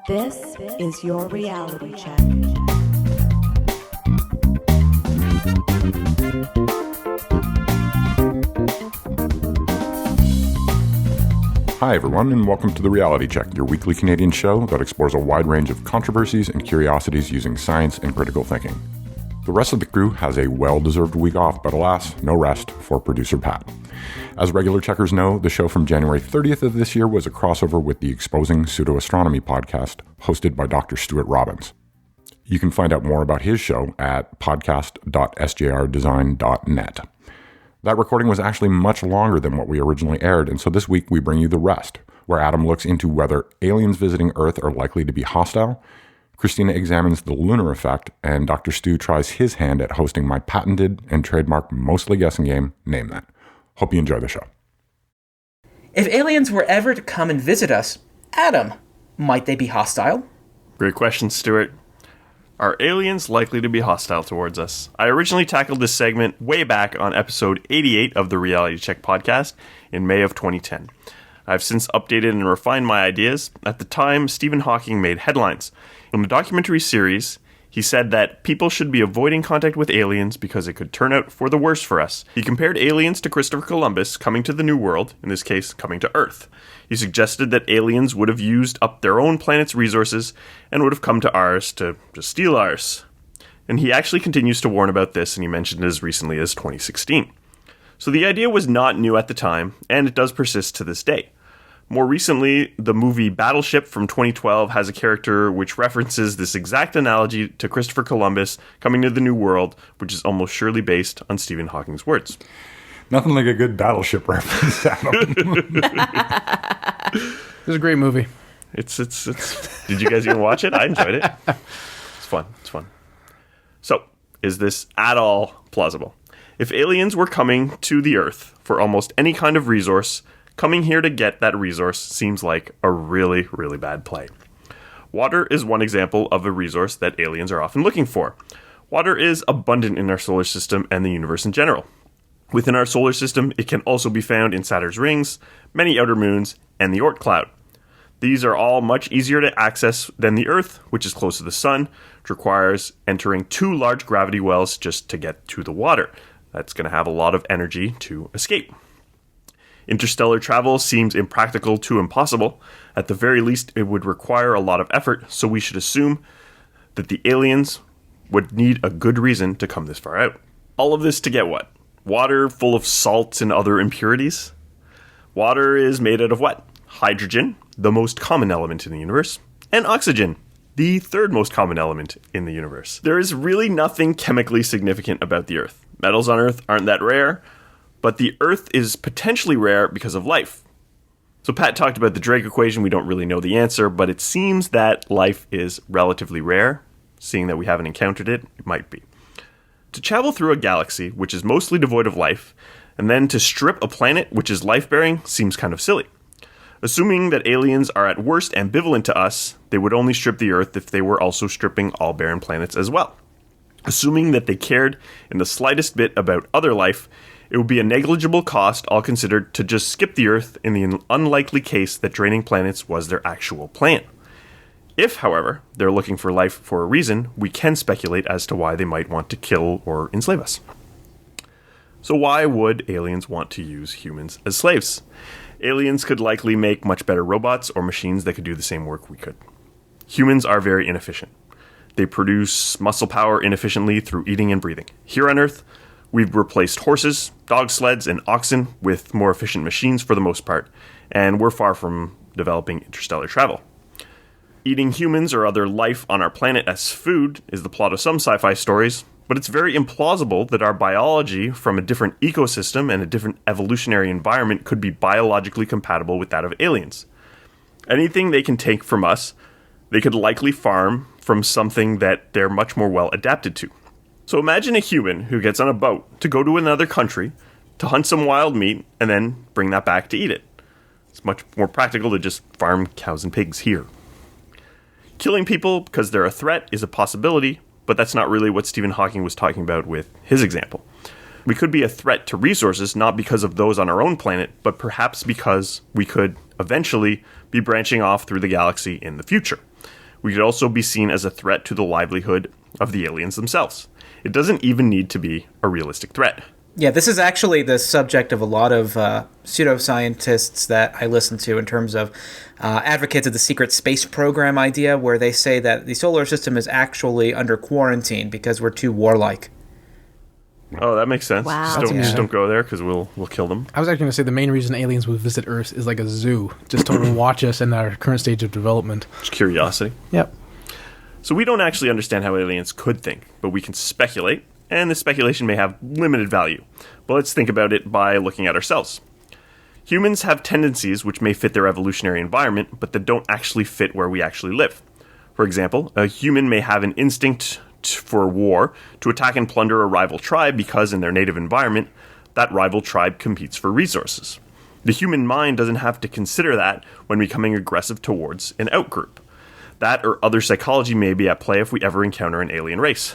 This is your reality check. Hi everyone, and welcome to The Reality Check, your weekly Canadian show that explores a wide range of controversies and curiosities using science and critical thinking. The rest of the crew has a well-deserved week off, but alas, no rest for producer Pat. As regular checkers know, the show from January 30th of this year was a crossover with the Exposing PseudoAstronomy podcast, hosted by Dr. Stuart Robbins. You can find out more about his show at podcast.sjrdesign.net. That recording was actually much longer than what we originally aired, and so this week we bring you the rest, where Adam looks into whether aliens visiting Earth are likely to be hostile, Cristina examines the Lunar effect, and Dr. Stu tries his hand at hosting my patented and trademark mostly guessing game, Name That. Hope you enjoy the show. If aliens were ever to come and visit us, Adam, might they be hostile? Great question, Stuart. Are aliens likely to be hostile towards us? I originally tackled this segment way back on episode 88 of the Reality Check podcast in May of 2010. I've since updated and refined my ideas. At the time, Stephen Hawking made headlines. In the documentary series, he said that people should be avoiding contact with aliens because it could turn out for the worse for us. He compared aliens to Christopher Columbus coming to the New World, in this case, coming to Earth. He suggested that aliens would have used up their own planet's resources and would have come to ours to steal ours. And he actually continues to warn about this, and he mentioned it as recently as 2016. So the idea was not new at the time, and it does persist to this day. More recently, the movie Battleship from 2012 has a character which references this exact analogy to Christopher Columbus coming to the New World, which is almost surely based on Stephen Hawking's words. Nothing like a good Battleship reference, Adam. It's a great movie. It's. Did you guys even watch it? I enjoyed it. It's fun. So, is this at all plausible? If aliens were coming to the Earth for almost any kind of resource, coming here to get that resource seems like a really, really bad play. Water is one example of a resource that aliens are often looking for. Water is abundant in our solar system and the universe in general. Within our solar system, it can also be found in Saturn's rings, many outer moons, and the Oort cloud. These are all much easier to access than the Earth, which is close to the Sun, which requires entering 2 large gravity wells just to get to the water. That's going to have a lot of energy to escape. Interstellar travel seems impractical to impossible. At the very least, it would require a lot of effort, so we should assume that the aliens would need a good reason to come this far out. All of this to get what? Water full of salts and other impurities? Water is made out of what? Hydrogen, the most common element in the universe, and oxygen, the third most common element in the universe. There is really nothing chemically significant about the Earth. Metals on Earth aren't that rare, but the Earth is potentially rare because of life. So Pat talked about the Drake equation. We don't really know the answer, but it seems that life is relatively rare. Seeing that we haven't encountered it, it might be. To travel through a galaxy, which is mostly devoid of life, and then to strip a planet which is life-bearing seems kind of silly. Assuming that aliens are at worst ambivalent to us, they would only strip the Earth if they were also stripping all barren planets as well. Assuming that they cared in the slightest bit about other life, it would be a negligible cost, all considered, to just skip the Earth in the unlikely case that draining planets was their actual plan. If, however, they're looking for life for a reason, we can speculate as to why they might want to kill or enslave us. So why would aliens want to use humans as slaves? Aliens could likely make much better robots or machines that could do the same work we could. Humans are very inefficient. They produce muscle power inefficiently through eating and breathing. Here on Earth, we've replaced horses, dog sleds, and oxen with more efficient machines for the most part, and we're far from developing interstellar travel. Eating humans or other life on our planet as food is the plot of some sci-fi stories, but it's very implausible that our biology from a different ecosystem and a different evolutionary environment could be biologically compatible with that of aliens. Anything they can take from us, they could likely farm from something that they're much more well adapted to. So imagine a human who gets on a boat to go to another country to hunt some wild meat and then bring that back to eat it. It's much more practical to just farm cows and pigs here. Killing people because they're a threat is a possibility, but that's not really what Stephen Hawking was talking about with his example. We could be a threat to resources not because of those on our own planet, but perhaps because we could eventually be branching off through the galaxy in the future. We could also be seen as a threat to the livelihood of the aliens themselves. It doesn't even need to be a realistic threat. Yeah, this is actually the subject of a lot of pseudoscientists that I listen to in terms of advocates of the secret space program idea, where they say that the solar system is actually under quarantine because we're too warlike. Oh, that makes sense. Wow. Just don't go there because we'll kill them. I was actually going to say the main reason aliens would visit Earth is like a zoo, just to watch us in our current stage of development. Just curiosity. Yep. So we don't actually understand how aliens could think, but we can speculate, and the speculation may have limited value. But let's think about it by looking at ourselves. Humans have tendencies which may fit their evolutionary environment, but that don't actually fit where we actually live. For example, a human may have an instinct for war to attack and plunder a rival tribe because in their native environment, that rival tribe competes for resources. The human mind doesn't have to consider that when becoming aggressive towards an outgroup. That or other psychology may be at play if we ever encounter an alien race.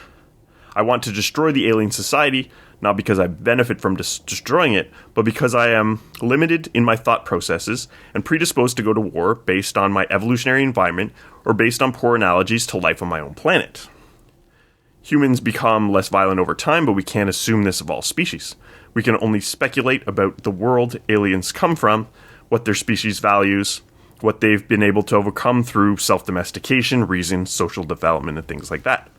I want to destroy the alien society, not because I benefit from destroying it, but because I am limited in my thought processes and predisposed to go to war based on my evolutionary environment or based on poor analogies to life on my own planet. Humans become less violent over time, but we can't assume this of all species. We can only speculate about the world aliens come from, what their species values, what they've been able to overcome through self-domestication, reason, social development, and things like that.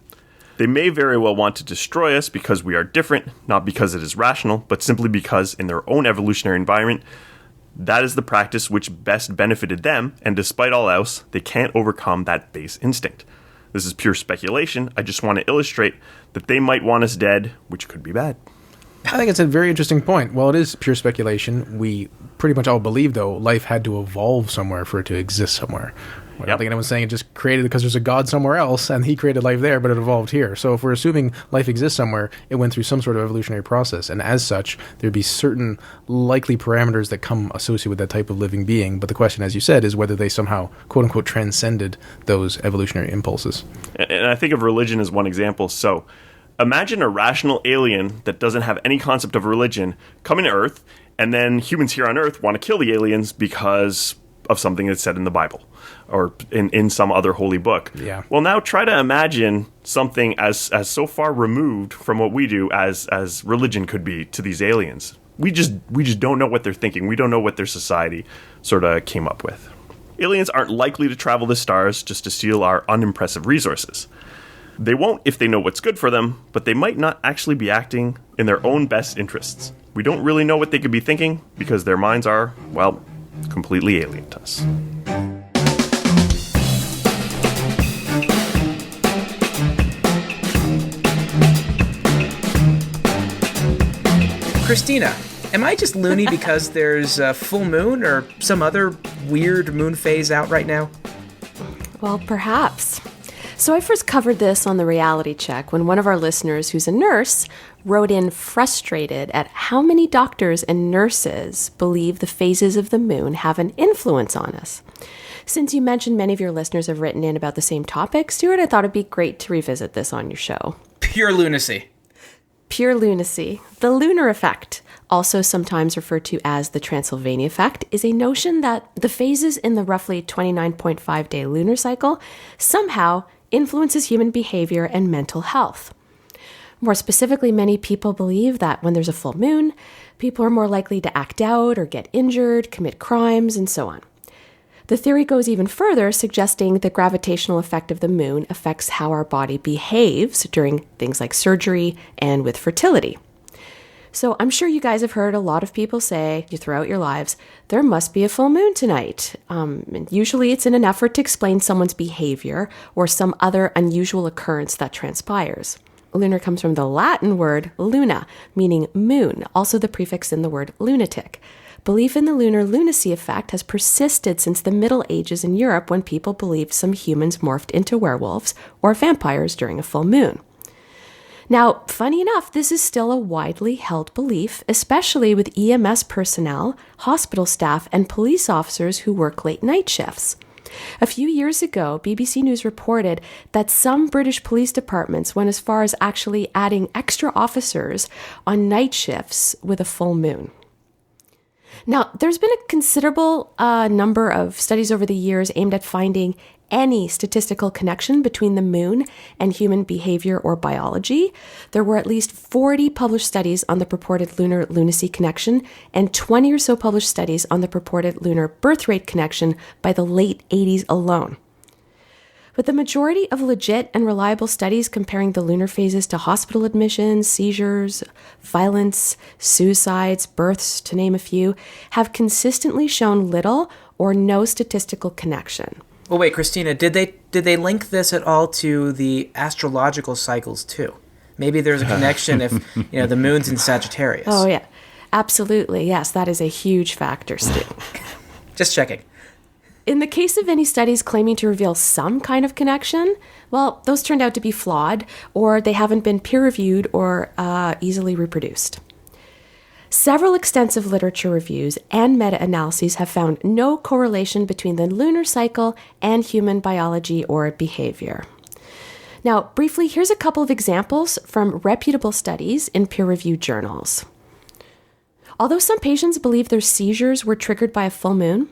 They may very well want to destroy us because we are different, not because it is rational, but simply because in their own evolutionary environment, that is the practice which best benefited them, and despite all else, they can't overcome that base instinct. This is pure speculation. I just want to illustrate that they might want us dead, which could be bad. I think it's a very interesting point. Well, it is pure speculation. We pretty much all believe, though, life had to evolve somewhere for it to exist somewhere. I don't think anyone's saying it just created because there's a god somewhere else and he created life there, but it evolved here. So if we're assuming life exists somewhere, it went through some sort of evolutionary process. And as such, there'd be certain likely parameters that come associated with that type of living being. But the question, as you said, is whether they somehow, quote unquote, transcended those evolutionary impulses. And I think of religion as one example. So imagine a rational alien that doesn't have any concept of religion coming to Earth, and then humans here on Earth want to kill the aliens because of something that's said in the Bible or in some other holy book. Yeah. Well, now try to imagine something as so far removed from what we do as religion could be to these aliens. We just don't know what they're thinking. We don't know what their society sort of came up with. Aliens aren't likely to travel the stars just to steal our unimpressive resources. They won't if they know what's good for them, but they might not actually be acting in their own best interests. We don't really know what they could be thinking because their minds are, well, completely alien to us. Cristina, am I just loony because there's a full moon or some other weird moon phase out right now? Well, perhaps. So I first covered this on the reality check when one of our listeners, who's a nurse, wrote in frustrated at how many doctors and nurses believe the phases of the moon have an influence on us. Since you mentioned many of your listeners have written in about the same topic, Stuart, I thought it'd be great to revisit this on your show. Pure lunacy. Pure lunacy. The lunar effect, also sometimes referred to as the Transylvania effect, is a notion that the phases in the roughly 29.5-day lunar cycle somehow influences human behavior and mental health. More specifically, many people believe that when there's a full moon, people are more likely to act out or get injured, commit crimes, and so on. The theory goes even further, suggesting the gravitational effect of the moon affects how our body behaves during things like surgery and with fertility. So I'm sure you guys have heard a lot of people say throughout your lives, there must be a full moon tonight. And usually it's in an effort to explain someone's behavior or some other unusual occurrence that transpires. Lunar comes from the Latin word luna, meaning moon, also the prefix in the word lunatic. Belief in the lunar lunacy effect has persisted since the Middle Ages in Europe when people believed some humans morphed into werewolves or vampires during a full moon. Now, funny enough, this is still a widely held belief, especially with EMS personnel, hospital staff, and police officers who work late night shifts. A few years ago, BBC News reported that some British police departments went as far as actually adding extra officers on night shifts with a full moon. Now, there's been a considerable number of studies over the years aimed at finding any statistical connection between the moon and human behavior or biology. There were at least 40 published studies on the purported lunar lunacy connection and 20 or so published studies on the purported lunar birth rate connection by the late 80s alone. But the majority of legit and reliable studies comparing the lunar phases to hospital admissions, seizures, violence, suicides, births, to name a few, have consistently shown little or no statistical connection. Well, wait, Cristina, did they link this at all to the astrological cycles too? Maybe there's a connection if the moon's in Sagittarius. Oh yeah, absolutely. Yes, that is a huge factor, Stu. Just checking. In the case of any studies claiming to reveal some kind of connection, well, those turned out to be flawed, or they haven't been peer-reviewed or easily reproduced. Several extensive literature reviews and meta-analyses have found no correlation between the lunar cycle and human biology or behavior. Now, briefly, here's a couple of examples from reputable studies in peer-reviewed journals. Although some patients believe their seizures were triggered by a full moon,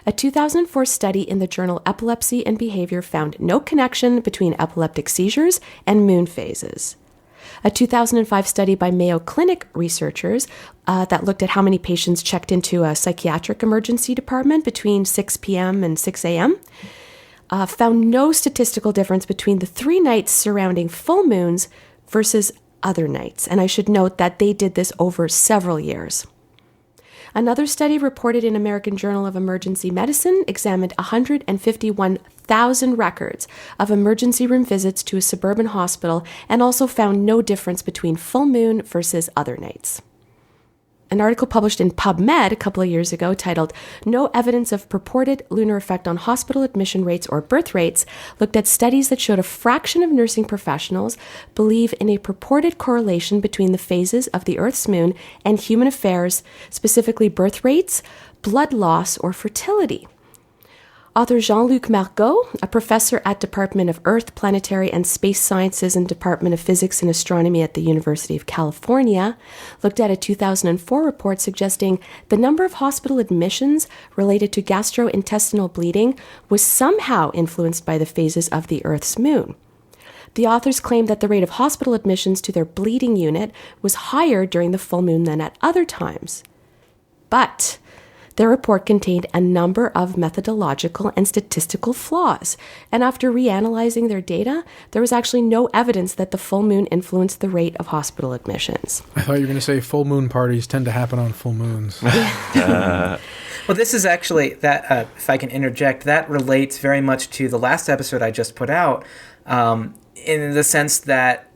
a 2004 study in the journal Epilepsy and Behavior found no connection between epileptic seizures and moon phases. A 2005 study by Mayo Clinic researchers that looked at how many patients checked into a psychiatric emergency department between 6 p.m. and 6 a.m. Found no statistical difference between the 3 nights surrounding full moons versus other nights. And I should note that they did this over several years. Another study reported in American Journal of Emergency Medicine examined 151,000 records of emergency room visits to a suburban hospital and also found no difference between full moon versus other nights. An article published in PubMed a couple of years ago titled "No Evidence of Purported Lunar Effect on Hospital Admission Rates or Birth Rates" looked at studies that showed a fraction of nursing professionals believe in a purported correlation between the phases of the Earth's moon and human affairs, specifically birth rates, blood loss, or fertility. Author Jean-Luc Margot, a professor at Department of Earth, Planetary, and Space Sciences and Department of Physics and Astronomy at the University of California, looked at a 2004 report suggesting the number of hospital admissions related to gastrointestinal bleeding was somehow influenced by the phases of the Earth's moon. The authors claimed that the rate of hospital admissions to their bleeding unit was higher during the full moon than at other times. But their report contained a number of methodological and statistical flaws, and after reanalyzing their data, there was actually no evidence that the full moon influenced the rate of hospital admissions. I thought you were going to say full moon parties tend to happen on full moons. Well, this is actually, that if I can interject, that relates very much to the last episode I just put out, in the sense that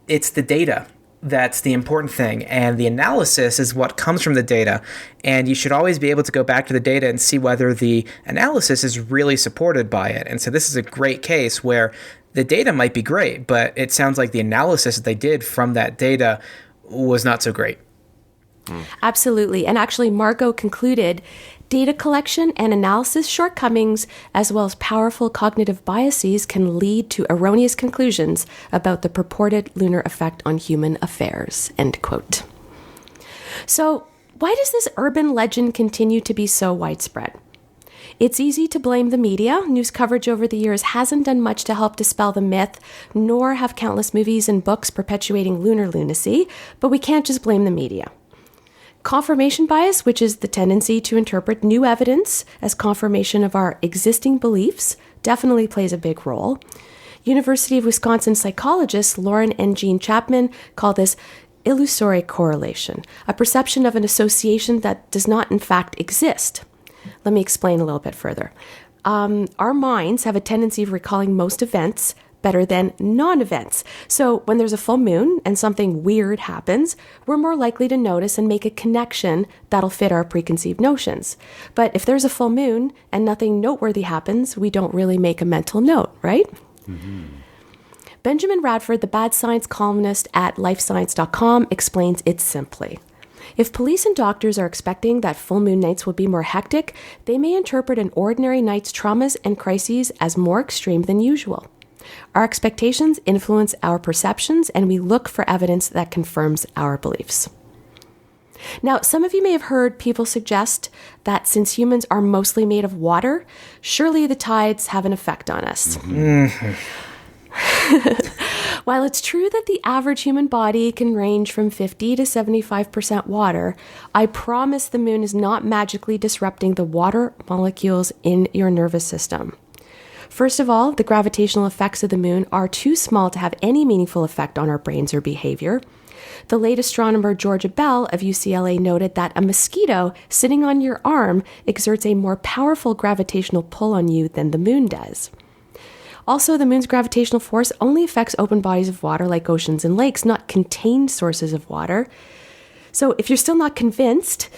it's the data that's the important thing, and the analysis is what comes from the data, and you should always be able to go back to the data and see whether the analysis is really supported by it. And so this is a great case where the data might be great, but it sounds like the analysis that they did from that data was not so great. Absolutely. And actually, Margot concluded data collection and analysis shortcomings, as well as powerful cognitive biases, can lead to erroneous conclusions about the purported lunar effect on human affairs. End quote. So, why does this urban legend continue to be so widespread? It's easy to blame the media. News coverage over the years hasn't done much to help dispel the myth, nor have countless movies and books perpetuating lunar lunacy, but we can't just blame the media. Confirmation bias, which is the tendency to interpret new evidence as confirmation of our existing beliefs, definitely plays a big role. University of Wisconsin psychologists Lauren and Jean Chapman call this illusory correlation, a perception of an association that does not in fact exist. Let me explain a little bit further. Our minds have a tendency of recalling most events better than non-events. So when there's a full moon and something weird happens, we're more likely to notice and make a connection that'll fit our preconceived notions. But if there's a full moon and nothing noteworthy happens, we don't really make a mental note, right? Mm-hmm. Benjamin Radford, the bad science columnist at lifescience.com, explains it simply. If police and doctors are expecting that full moon nights will be more hectic, they may interpret an ordinary night's traumas and crises as more extreme than usual. Our expectations influence our perceptions, and we look for evidence that confirms our beliefs. Now, some of you may have heard people suggest that since humans are mostly made of water, surely the tides have an effect on us. While it's true that the average human body can range from 50 to 75% water, I promise the moon is not magically disrupting the water molecules in your nervous system. First of all, the gravitational effects of the moon are too small to have any meaningful effect on our brains or behavior. The late astronomer Georgia Bell of UCLA noted that a mosquito sitting on your arm exerts a more powerful gravitational pull on you than the moon does. Also, the moon's gravitational force only affects open bodies of water like oceans and lakes, not contained sources of water. So if you're still not convinced,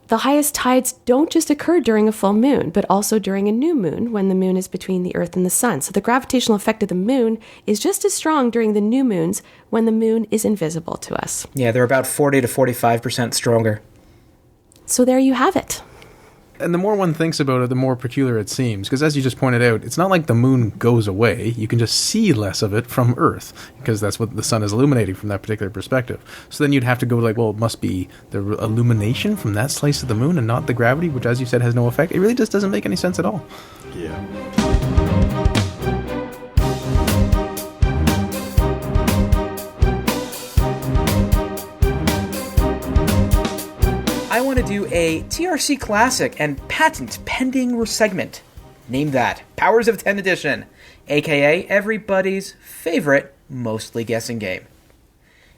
the highest tides don't just occur during a full moon, but also during a new moon when the moon is between the Earth and the Sun. So the gravitational effect of the moon is just as strong during the new moons when the moon is invisible to us. Yeah, they're about 40 to 45% stronger. So there you have it. And the more one thinks about it, the more peculiar it seems. Because as you just pointed out, it's not like the moon goes away. You can just see less of it from Earth, because that's what the sun is illuminating from that particular perspective. So then you'd have to go like, well, it must be the illumination from that slice of the moon and not the gravity, which, as you said, has no effect. It really just doesn't make any sense at all. Yeah. I want to do a TRC classic and patent pending segment. Name that Powers of 10 Edition, aka everybody's favorite mostly guessing game.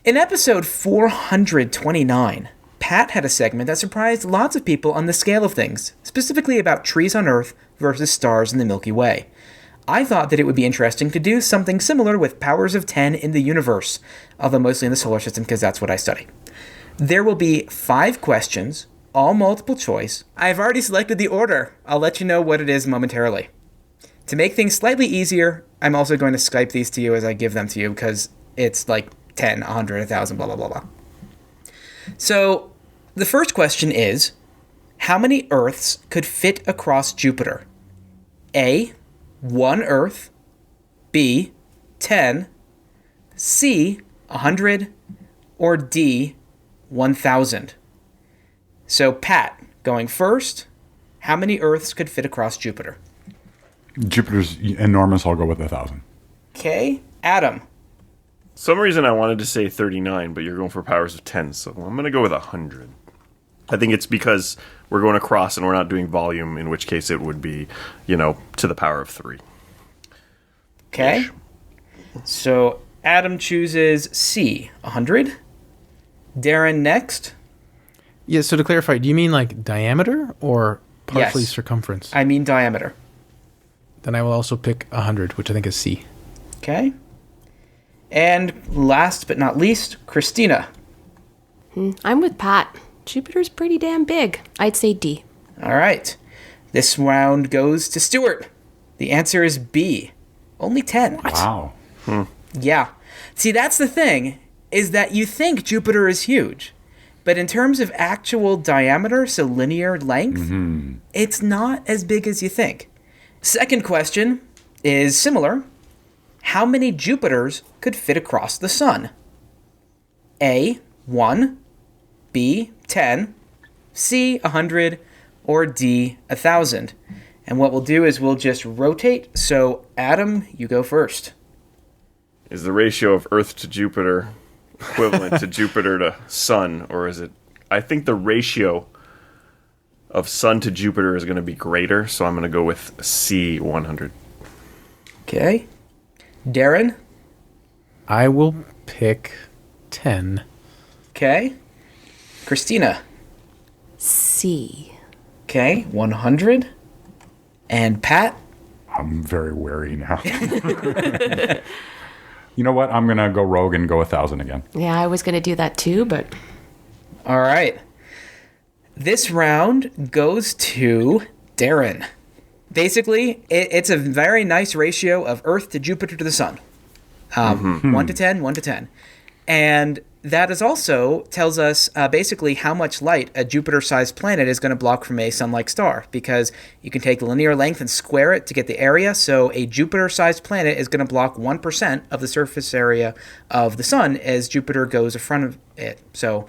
In episode 429, Pat had a segment that surprised lots of people on the scale of things, specifically about trees on Earth versus stars in the Milky Way. I thought that it would be interesting to do something similar with Powers of 10 in the universe, although mostly in the solar system because that's what I study. There will be 5 questions, all multiple choice. I've already selected the order. I'll let you know what it is momentarily. To make things slightly easier, I'm also going to Skype these to you as I give them to you because it's like 10, 100, 1,000, blah, blah, blah, blah. So the first question is, how many Earths could fit across Jupiter? A, 1 Earth. B, 10. C, 100. Or D, 1,000. So, Pat, going first, how many Earths could fit across Jupiter? Jupiter's enormous. I'll go with 1,000. Okay. Adam. Some reason I wanted to say 39, but you're going for powers of 10, so I'm going to go with 100. I think it's because we're going across and we're not doing volume, in which case it would be, to the power of 3. Okay. Ish. So, Adam chooses C, 100. Darren next. Yeah, so to clarify, do you mean like diameter or partially Yes. circumference? I mean diameter. Then I will also pick 100, which I think is C. Okay. And last but not least, Cristina. I'm with Pat. Jupiter's pretty damn big. I'd say D. All right. This round goes to Stuart. The answer is B. Only 10. Wow. Yeah. See, that's the thing, is that you think Jupiter is huge. But in terms of actual diameter, so linear length, it's not as big as you think. Second question is similar. How many Jupiters could fit across the sun? A, 1. B, 10. C, 100. Or D, 1,000. And what we'll do is we'll just rotate. So, Adam, you go first. Is the ratio of Earth to Jupiter equivalent to Jupiter to Sun, or is it... I think the ratio of Sun to Jupiter is going to be greater, so I'm going to go with C, 100. Okay. Darren? I will pick 10. Okay. Cristina? C. Okay, 100. And Pat? I'm very wary now. You know what? I'm going to go rogue and go 1,000 again. Yeah, I was going to do that too, but All right. This round goes to Darren. Basically, it's a very nice ratio of Earth to Jupiter to the Sun. 1 to 10, 1 to 10. And that is also tells us basically how much light a Jupiter-sized planet is going to block from a sun-like star, because you can take the linear length and square it to get the area. So a Jupiter-sized planet is going to block 1% of the surface area of the sun as Jupiter goes in front of it. So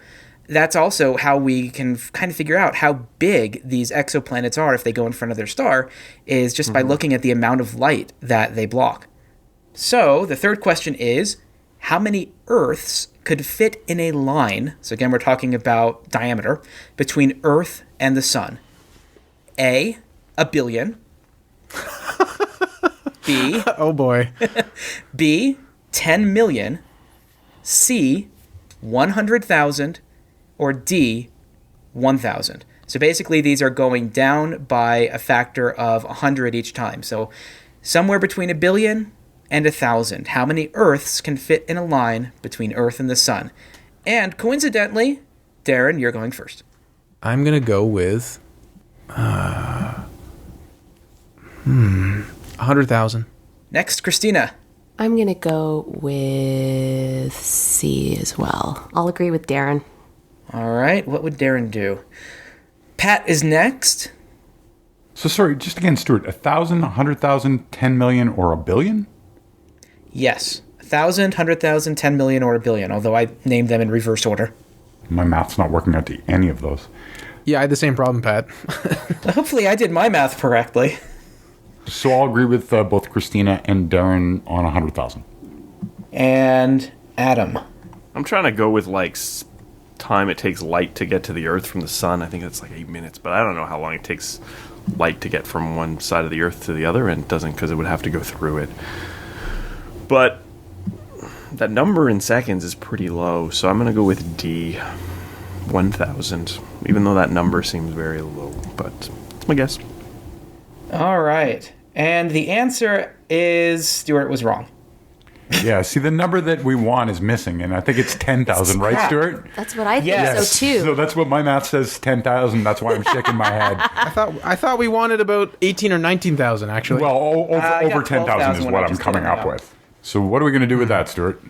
that's also how we can kind of figure out how big these exoplanets are if they go in front of their star, is just by looking at the amount of light that they block. So the third question is, how many Earths could fit in a line, so again we're talking about diameter, between Earth and the Sun? A, 1 billion. B, Oh boy. B, 10 million. C, 100,000. Or D, 1,000. So basically these are going down by a factor of 100 each time. So somewhere between 1 billion and 1,000. How many Earths can fit in a line between Earth and the Sun? And coincidentally, Darren, you're going first. I'm going to go with 100,000. Next, Cristina. I'm going to go with C as well. I'll agree with Darren. All right, what would Darren do? Pat is next. So sorry, just again, Stuart, 1,000, 100,000, 10 million, or 1 billion? Yes, 1,000, 100,000, 10 million, or 1 billion, although I named them in reverse order. My math's not working out to any of those. Yeah, I had the same problem, Pat. Hopefully I did my math correctly. So I'll agree with both Cristina and Darren on 100,000. And Adam. I'm trying to go with time it takes light to get to the Earth from the Sun. I think it's 8 minutes, but I don't know how long it takes light to get from one side of the Earth to the other, and it doesn't because it would have to go through it. But that number in seconds is pretty low, so I'm going to go with D, 1,000, even though that number seems very low, but it's my guess. All right. And the answer is Stuart was wrong. Yeah, see, the number that we want is missing, and I think it's 10,000, right, crap. Stuart? That's what I think Yes. so too. So that's what my math says, 10,000. That's why I'm shaking my head. I thought we wanted about 18 or 19,000 actually. Well, I over got 10,000 is 12,000 what when I I'm just coming did it up out. with. So what are we going to do with that, Stuart?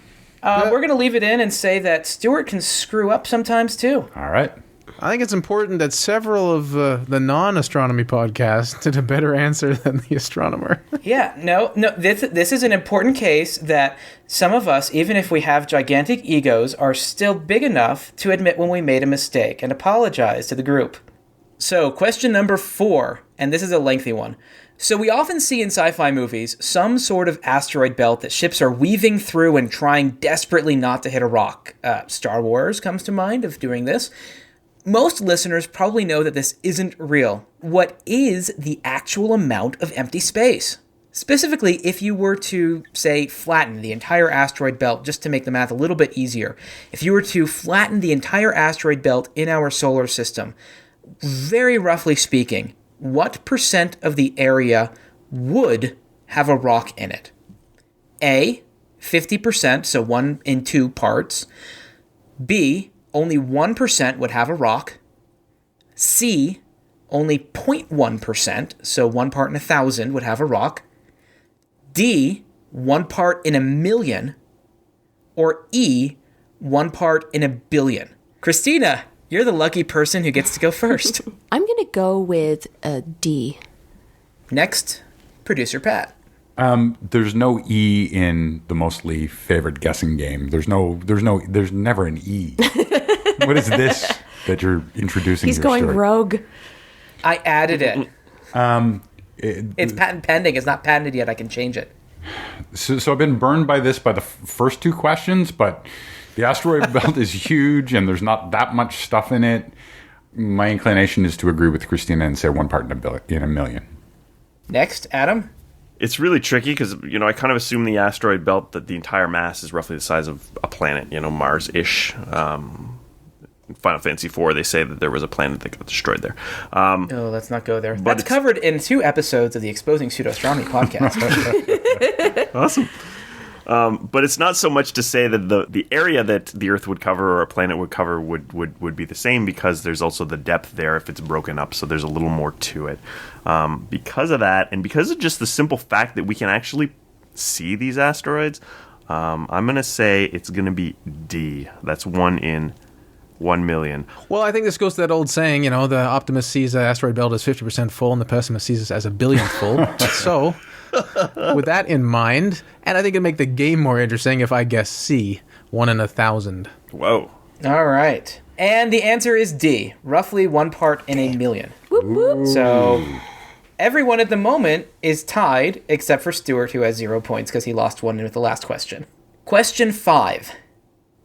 We're going to leave it in and say that Stuart can screw up sometimes too. All right. I think it's important that several of the non-astronomy podcasts did a better answer than the astronomer. Yeah, no. This is an important case that some of us, even if we have gigantic egos, are still big enough to admit when we made a mistake and apologize to the group. So, question number 4, and this is a lengthy one. So we often see in sci-fi movies some sort of asteroid belt that ships are weaving through and trying desperately not to hit a rock. Star Wars comes to mind of doing this. Most listeners probably know that this isn't real. What is the actual amount of empty space? Specifically, if you were to, say, flatten the entire asteroid belt, just to make the math a little bit easier, if you were to flatten the entire asteroid belt in our solar system, very roughly speaking, what percent of the area would have a rock in it? A, 50%, so 1 in 2 parts. B, only 1% would have a rock. C, only 0.1%, so 1 part in 1,000 would have a rock. D, 1 part in 1,000,000. Or E, 1 part in 1,000,000,000. Cristina, you're the lucky person who gets to go first. I'm going to go with a D. Next, producer Pat. There's no E in the mostly favored guessing game. There's never an E. What is this that you're introducing He's here, going Stuart? rogue. I added it. It's patent pending. It's not patented yet. I can change it. So I've been burned by this by the first 2 questions, but the asteroid belt is huge and there's not that much stuff in it. My inclination is to agree with Cristina and say 1 part in 1,000,000. Next, Adam. It's really tricky because, I kind of assume the asteroid belt that the entire mass is roughly the size of a planet, Mars-ish. In Final Fantasy IV, they say that there was a planet that got destroyed there. Oh, let's not go there. That's covered in 2 episodes of the Exposing PseudoAstronomy podcast. Awesome. But it's not so much to say that the area that the Earth would cover or a planet would cover would be the same, because there's also the depth there if it's broken up, so there's a little more to it. Because of that, and because of just the simple fact that we can actually see these asteroids, I'm going to say it's going to be D. That's 1 in 1,000,000. Well, I think this goes to that old saying, the optimist sees the asteroid belt as 50% full and the pessimist sees it as 1 billion full. So, with that in mind, and I think it'd make the game more interesting if I guess C, 1 in 1,000. Whoa. All right. And the answer is D, roughly 1 part in a million. Whoop, whoop. So everyone at the moment is tied, except for Stuart, who has 0 points because he lost one with the last question. Question 5.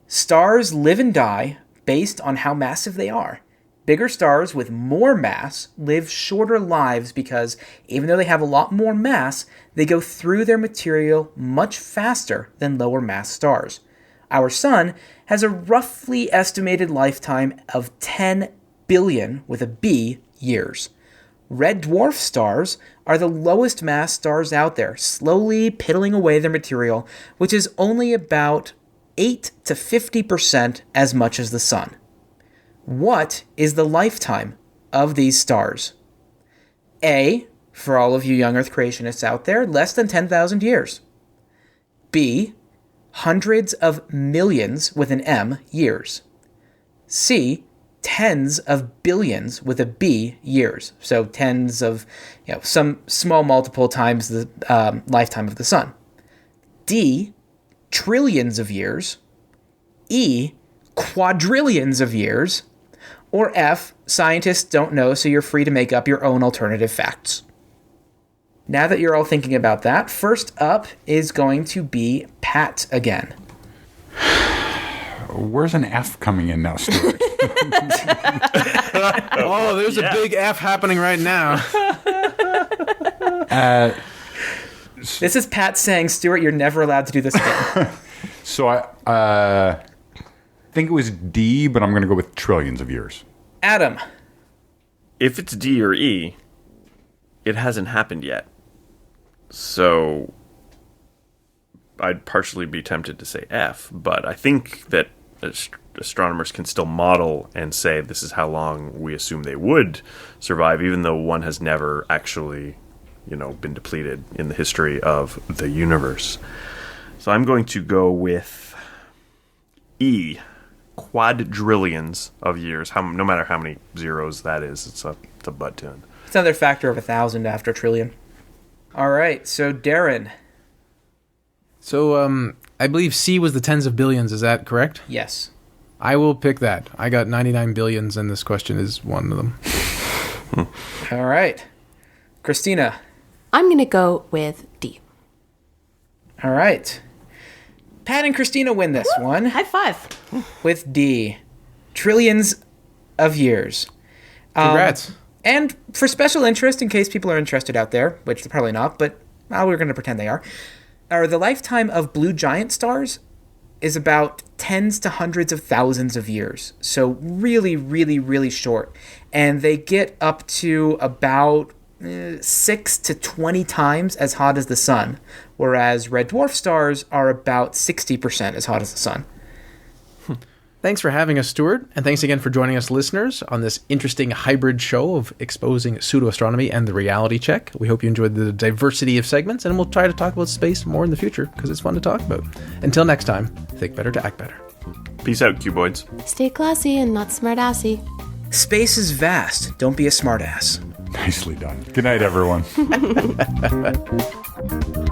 Stars live and die based on how massive they are. Bigger stars with more mass live shorter lives because even though they have a lot more mass, they go through their material much faster than lower mass stars. Our sun has a roughly estimated lifetime of 10 billion with a B years. Red dwarf stars are the lowest mass stars out there, slowly piddling away their material, which is only about 8 to 50% as much as the sun. What is the lifetime of these stars? A, for all of you young Earth creationists out there, less than 10,000 years. B, hundreds of millions with an M years. C, tens of billions with a B years. So tens of, some small multiple times the lifetime of the sun. D, trillions of years. E, quadrillions of years. Or F, scientists don't know, so you're free to make up your own alternative facts. Now that you're all thinking about that, first up is going to be Pat again. Where's an F coming in now, Stuart? Oh, there's a big F happening right now. This is Pat saying, Stuart, you're never allowed to do this again. So I think it was D, but I'm going to go with trillions of years. Adam. If it's D or E, it hasn't happened yet. So I'd partially be tempted to say F, but I think that astronomers can still model and say this is how long we assume they would survive, even though one has never actually, been depleted in the history of the universe. So I'm going to go with E, quadrillions of years. No matter how many zeros that is, it's a butt tune. It's another factor of 1,000 after trillion. All right, so Darren. So I believe C was the tens of billions. Is that correct? Yes. I will pick that. I got 99 billions, and this question is one of them. All right. Cristina. I'm going to go with D. All right. Pat and Cristina win this one. High five. With D. Trillions of years. Congrats. And for special interest, in case people are interested out there, which they're probably not, but we're going to pretend they are the lifetime of blue giant stars is about tens to hundreds of thousands of years. So really, really, really short. And they get up to about 6 to 20 times as hot as the sun, whereas red dwarf stars are about 60% as hot as the sun. Thanks for having us, Stuart, and thanks again for joining us, listeners, on this interesting hybrid show of Exposing PseudoAstronomy and the Reality Check. We hope you enjoyed the diversity of segments, and we'll try to talk about space more in the future, because it's fun to talk about. Until next time, think better to act better. Peace out, cuboids. Stay classy and not smart-assy. Space is vast. Don't be a smartass. Nicely done. Good night, everyone.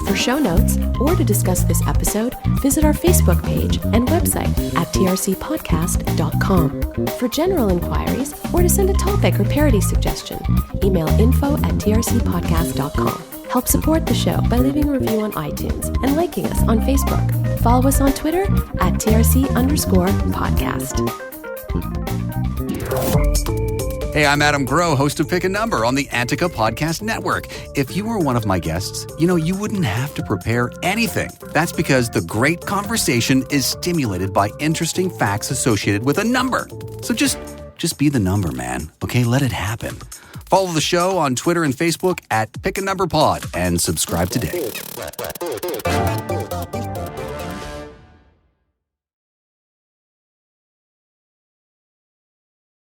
For show notes or to discuss this episode, visit our Facebook page and website at trcpodcast.com. For general inquiries or to send a topic or parody suggestion, email info@trcpodcast.com. Help support the show by leaving a review on iTunes and liking us on Facebook. Follow us on Twitter at TRC_podcast. Hey, I'm Adam Groh, host of Pick a Number on the Antica Podcast Network. If you were one of my guests, you wouldn't have to prepare anything. That's because the great conversation is stimulated by interesting facts associated with a number. So just be the number, man. Okay, let it happen. Follow the show on Twitter and Facebook at Pick a Number Pod and subscribe today.